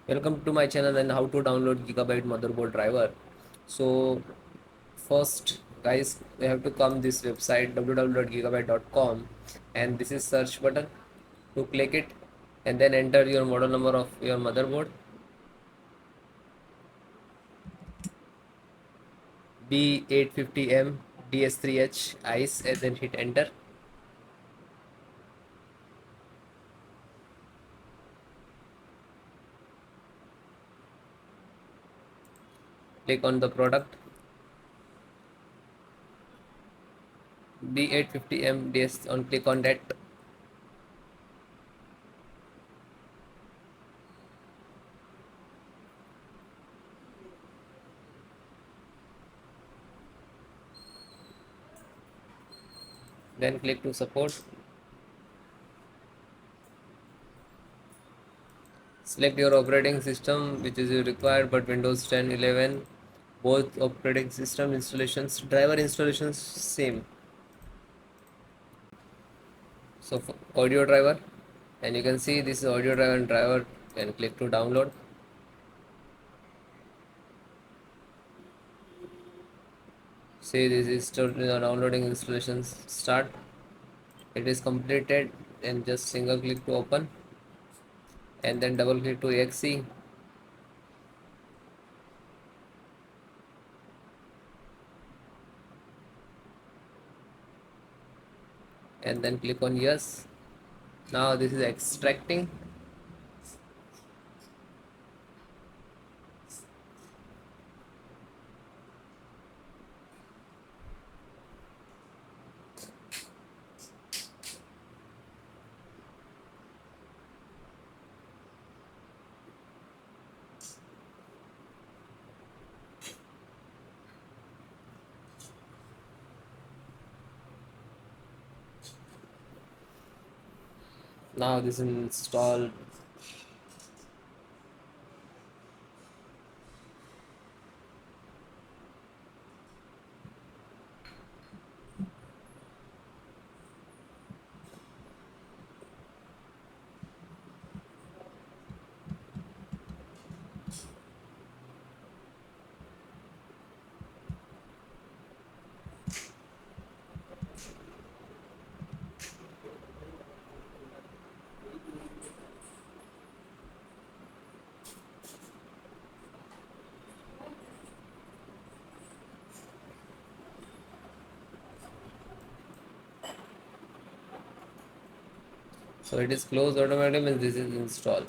Welcome to my channel and how to download Gigabyte motherboard driver. So first guys, we have to come this website www.gigabyte.com, and this is search button. To click it and then enter your model number of your motherboard B850M DS3H ICE, and then hit enter. Click on the product B850M DS on click on that. Then click to support. Select your operating system which is required, but Windows 10, 11, both operating system installations, driver installations same. So for audio driver, and you can see this is audio driver and driver, and click to download. See, this is still downloading installations start. It is completed, and just single click to open, and then double click to exe, and then click on yes. Now this is extracting. Now this is installed. So it is closed automatically, means this is installed.